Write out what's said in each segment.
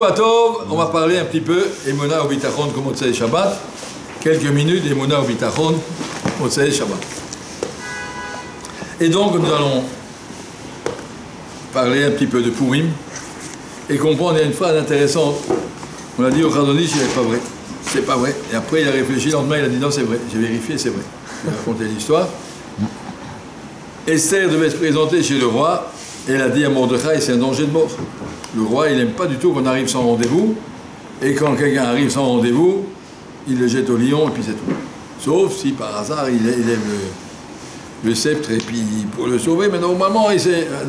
Tov, on va parler un petit peu Emuna au Bitachon comme Motzei Shabbat. Quelques minutes Emuna au Bitachon, Motzei Shabbat. Et donc nous allons parler un petit peu de Purim et comprendre. Il y a une phrase intéressante. On a dit au Chazonish, il n'est pas vrai. C'est pas vrai. Et après il a réfléchi, le lendemain il a dit non, c'est vrai. J'ai vérifié, c'est vrai. Il a raconté l'histoire. Esther devait se présenter chez le roi. Et elle a dit à Mordechai, c'est un danger de mort. Le roi, il n'aime pas du tout qu'on arrive sans rendez-vous. Et quand quelqu'un arrive sans rendez-vous, il le jette au lion et puis c'est tout. Sauf si par hasard, il lève le sceptre et puis pour le sauver. Mais normalement,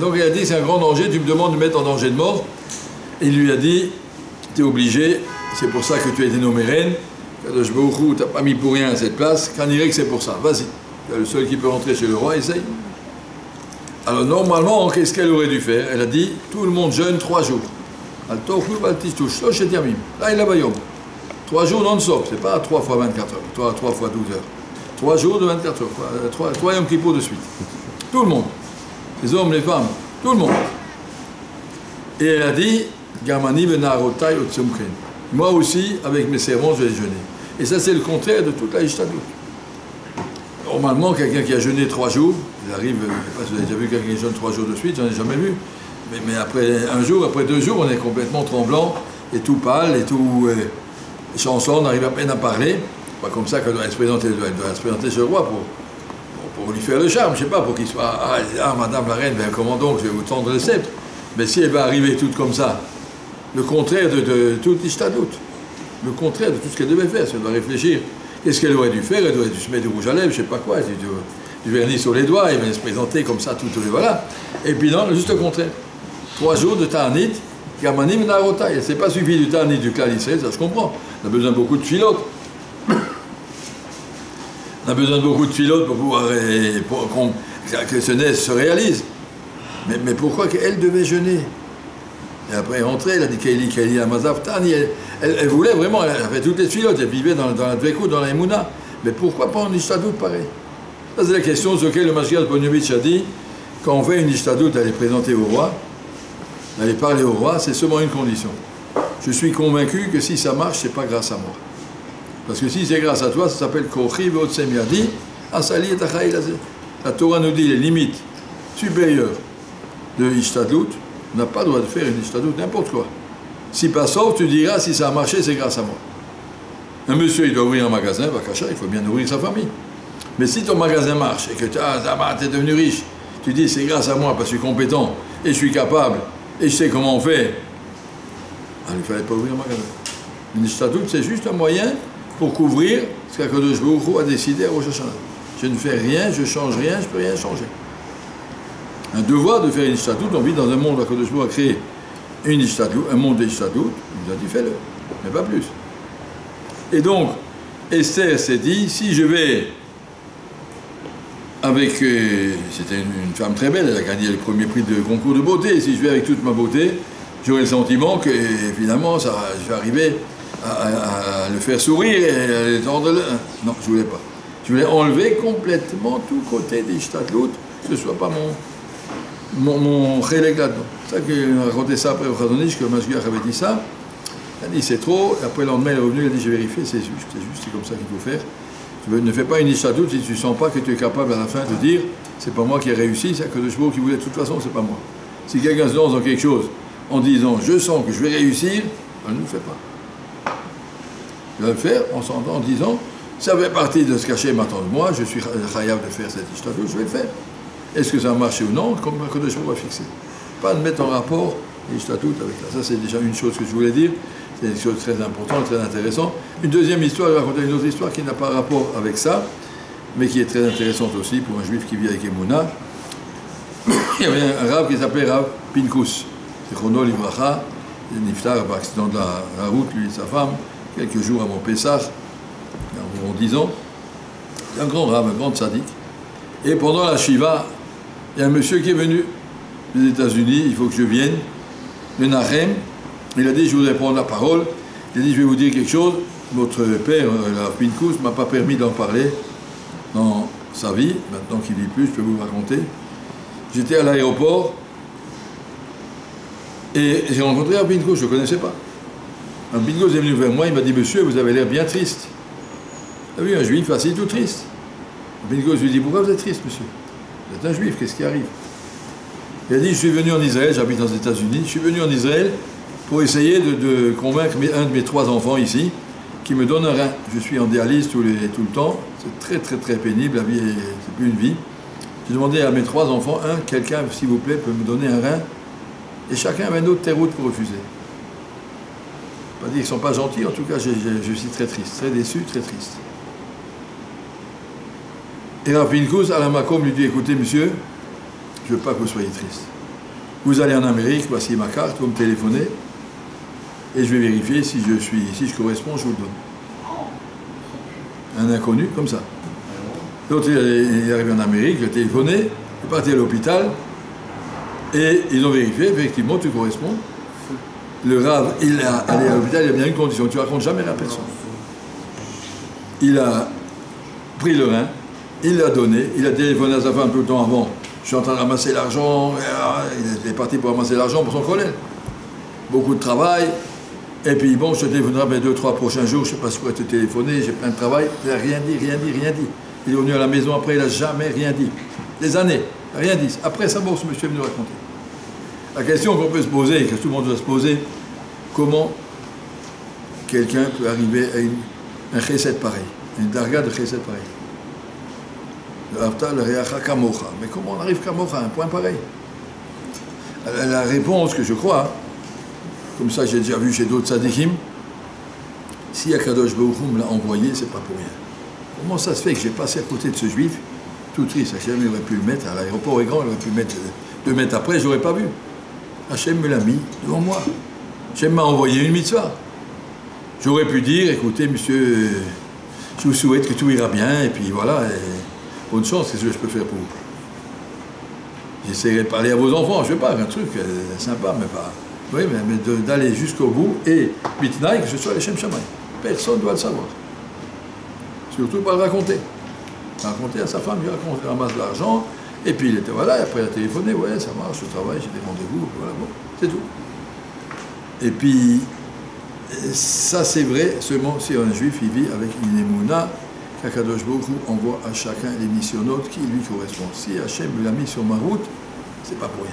donc il a dit, c'est un grand danger, tu me demandes de me mettre en danger de mort. Et il lui a dit, tu es obligé, c'est pour ça que tu as été nommé reine. Kadosh Baruch Hu, tu n'as pas mis pour rien à cette place. Qu'en dirait que c'est pour ça. Vas-y. Tu es le seul qui peut rentrer chez le roi, essaye. Alors normalement, qu'est-ce qu'elle aurait dû faire? Elle a dit, tout le monde jeûne 3 jours. Là, il a bayom. 3 jours non-stop, c'est pas 3 fois 24 heures, 3 fois 12 heures. 3 jours de 24 heures, 3 Yom Kippour de suite. Tout le monde. Les hommes, les femmes, tout le monde. Et elle a dit, Gamani benarotai otzumken. Moi aussi, avec mes servants, je vais jeûner. Et ça, c'est le contraire de toute la Ishtadlut. Normalement, quelqu'un qui a jeûné 3 jours, il arrive, je ne sais pas si vous avez déjà vu quelqu'un qui jeûne 3 jours de suite, j'en ai jamais vu. Mais après 1 jour, après 2 jours, on est complètement tremblant, et tout pâle, et tout chanson, on arrive à peine à parler. Pas comme ça qu'elle doit se présenter, elle doit se présenter chez le roi pour lui faire le charme, je ne sais pas, pour qu'il soit madame la reine, ben, comment donc, je vais vous tendre le sceptre. Mais si elle va arriver toute comme ça, le contraire de toute l'Ishtadlut, le contraire de tout ce qu'elle devait faire, si elle doit réfléchir. Qu'est-ce qu'elle aurait dû faire? Elle aurait dû se mettre du rouge à lèvres, je ne sais pas quoi, du vernis sur les doigts, elle va se présenter comme ça, tout, voilà. Et puis non, juste le contraire. 3 jours de Ta'anit, Gamanim Narota. Il ne s'est pas suivi du Ta'anit du clan d'Israël, ça je comprends. On a besoin de beaucoup de filotes. On a besoin de beaucoup de filotes pour pouvoir que ce nez se réalise. Mais pourquoi qu'elle devait jeûner? Et après rentrer, elle a dit Kaili Amazav Tani. Elle voulait vraiment, elle avait toutes les filotes, elle vivait dans la Dvekou, dans la Emouna. Mais pourquoi pas en Ishtadlut pareil? Ça c'est la question sur laquelle le Mashiach Ponovitch a dit, quand on fait une Ishtadlut, elle est présentée au roi, elle est parler au roi, c'est seulement une condition. Je suis convaincu que si ça marche, c'est pas grâce à moi. Parce que si c'est grâce à toi, ça s'appelle Kochi Veotsem Yadi, Asali et Achaï Lazé. La Torah nous dit les limites supérieures de Ishtadlut. On n'a pas le droit de faire une Ishtadlut, n'importe quoi. Si pas sauf, tu diras, si ça a marché, c'est grâce à moi. Un monsieur, il doit ouvrir un magasin, Bakacha, il faut bien nourrir sa famille. Mais si ton magasin marche et que tu es devenu riche, tu dis, c'est grâce à moi parce que je suis compétent et je suis capable et je sais comment on fait, alors il ne fallait pas ouvrir un magasin. Une Ishtadlut, c'est juste un moyen pour couvrir ce qu'Akadosh Baruch Hu a décidé à Rosh Hashanah. Je ne fais rien, je ne change rien, je ne peux rien changer. Un devoir de faire une Ishtadlut, on vit dans un monde où Akadosh Baruch Hu a créé une Ishtadlut, un monde d'Ishtadlut, il nous a dit fais-le, mais pas plus. Et donc, Esther s'est dit, si je vais avec, c'était une femme très belle, elle a gagné le premier prix de concours de beauté, si je vais avec toute ma beauté, j'aurai le sentiment que finalement je vais arriver à le faire sourire et à le tendre le... Non, je ne voulais pas. Je voulais enlever complètement tout côté d'Ishtadlut, que ce ne soit pas mon chélek là-dedans. C'est ça qu'il a raconté ça après au Chazonish, que le Mashiach avait dit ça. Il a dit c'est trop, et après le lendemain il est revenu, il a dit j'ai vérifié, c'est juste, c'est comme ça qu'il faut faire. Ne fais pas une Ishtadlut si tu ne sens pas que tu es capable à la fin de dire c'est pas moi qui ai réussi, c'est que le Shbo qui voulait, de toute façon c'est pas moi. Si quelqu'un se lance dans quelque chose en disant je sens que je vais réussir, ben, ne le fais pas. Il va le faire en disant ça fait partie de ce cachet m'attend de moi, je suis chayav de faire cette Ishtadlut, je vais le faire. Est-ce que ça a marché ou non, comme le Shbo va fixer. Pas de mettre en rapport l'Ishtadlut avec ça. Ça c'est déjà une chose que je voulais dire. C'est une chose très importante, très intéressante. Une deuxième histoire, je vais raconter une autre histoire qui n'a pas rapport avec ça, mais qui est très intéressante aussi pour un juif qui vit avec Emouna. Il y avait un rave qui s'appelait Rav Pinkus. C'est Chrono Livracha, il est niftar par accident de la route, lui et sa femme, quelques jours avant Pessah, il y a environ 10 ans. C'est un grand rave, un grand tzaddik. Et pendant la Shiva, il y a un monsieur qui est venu des États-Unis, il faut que je vienne, le Nachem. Il a dit, je voudrais prendre la parole. Il a dit, je vais vous dire quelque chose. Votre père, la Pinkus, ne m'a pas permis d'en parler dans sa vie. Maintenant qu'il ne vit plus, je peux vous raconter. J'étais à l'aéroport et j'ai rencontré la Pinkus, je ne le connaissais pas. Un Pinchos est venu vers moi, il m'a dit, monsieur, vous avez l'air bien triste. Vous avez vu, un juif assis tout triste. Pinchos lui dit, pourquoi vous êtes triste, monsieur? Vous êtes un juif, qu'est-ce qui arrive? Il a dit, je suis venu en Israël, j'habite aux États-Unis, je suis venu en Israël pour essayer de convaincre un de mes 3 enfants ici, qui me donne un rein. Je suis en dialyse tout le temps, c'est très pénible, la vie, c'est plus une vie. J'ai demandé à mes 3 enfants, quelqu'un, s'il vous plaît, peut me donner un rein, et chacun avait une autre terroute pour refuser. Pas dire qu'ils ne sont pas gentils, en tout cas, je suis très triste, très déçu, très triste. Et Rav Pinchos, Alain Macomb, lui dit, écoutez, monsieur, je ne veux pas que vous soyez triste. Vous allez en Amérique, voici ma carte, vous me téléphonez, et je vais vérifier si je corresponds, je vous le donne. Un inconnu, comme ça. L'autre, il est arrivé en Amérique, il a téléphoné, il est parti à l'hôpital, et ils ont vérifié, effectivement, tu corresponds. Le Rav, il est allé à l'hôpital, il a bien une condition, tu ne racontes jamais à personne. Il a pris le rein, il l'a donné, il a téléphoné à sa femme tout le temps avant. Je suis en train de ramasser l'argent, il est parti pour ramasser l'argent pour son collègue. Beaucoup de travail, et puis bon, je te téléphonerai mes 2-3 prochains jours, je ne sais pas si je pourrais te téléphoner, j'ai plein de travail. Il n'a rien dit. Il est venu à la maison après, il n'a jamais rien dit. Des années, rien dit. Après sa mort, ce monsieur est venu raconter. La question qu'on peut se poser, que tout le monde doit se poser, comment quelqu'un peut arriver à un chesed pareil, une darga de chesed pareil. Mais comment on arrive kamocha, un point pareil? La réponse que je crois, comme ça j'ai déjà vu chez d'autres tzadikim, si Akadosh Baruch Hu me l'a envoyé, c'est pas pour rien. Comment ça se fait que j'ai passé à côté de ce juif, tout triste? Hachem aurait pu le mettre à l'aéroport est grand, il aurait pu le mettre 2 mètres après, je n'aurais pas vu. Hachem me l'a mis devant moi. Hachem m'a envoyé une mitzvah. J'aurais pu dire, écoutez monsieur, je vous souhaite que tout ira bien, et puis voilà. Bonne chance, qu'est-ce que je peux faire pour vous? J'essaierai de parler à vos enfants, je ne sais pas, un truc sympa, mais pas. Oui, mais d'aller jusqu'au bout et mitnaï, que je sois les Shem Shamaï. Personne ne doit le savoir. Surtout pas le raconter. Raconter à sa femme, il ramasse de l'argent, et puis il était voilà, et après il a téléphoné, ouais, ça marche, je travaille, j'ai des rendez-vous, voilà, bon, c'est tout. Et puis, ça c'est vrai seulement si un juif il vit avec une émouna. Qu'Akadosh Baruch Hu envoie à chacun les missionnautes qui lui correspondent. Si Hachem me l'a mis sur ma route, c'est pas pour rien.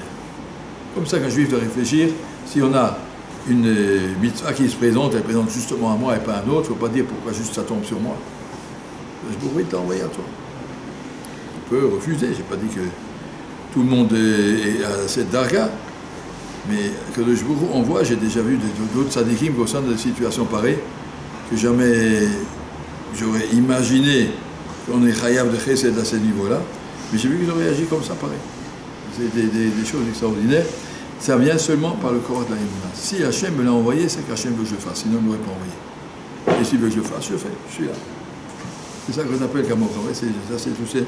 Comme ça qu'un juif doit réfléchir, si on a une mitzvah qui se présente, elle présente justement à moi et pas à un autre, il ne faut pas dire pourquoi juste ça tombe sur moi. Je pourrais t'envoyer à toi. On peut refuser, je n'ai pas dit que tout le monde est à cette darga, mais Akadosh Baruch Hu envoie, j'ai déjà vu d'autres tzadikim au sein de des situations pareilles, que jamais j'aurais imaginé qu'on est chayav de chesed à ce niveau-là, mais j'ai vu qu'ils ont réagi comme ça, pareil. C'est des choses extraordinaires. Ça vient seulement par le corps de la émouna. Si Hachem me l'a envoyé, c'est qu'Hachem veut que je le fasse, sinon il ne m'aurait pas envoyé. Et s'il veut que je le fasse, je le fais, je suis là. C'est ça qu'on appelle Kamocha. Ça, c'est tout ça.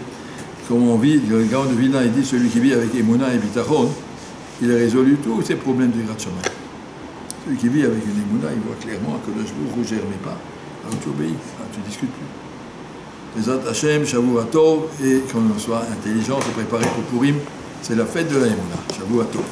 Comment on vit, le Gaon de Vilna, il dit celui qui vit avec émouna et bitachon, il a résolu tous ses problèmes de Yirat Shamayim. Celui qui vit avec une émouna, il voit clairement que le jour où je ne germe pas, alors tu obéis, tu ne discutes plus. Bezat Hashem, Shavua Tov, et qu'on soit intelligent, se préparer pour Purim, c'est la fête de la Emouna. Shavua Tov.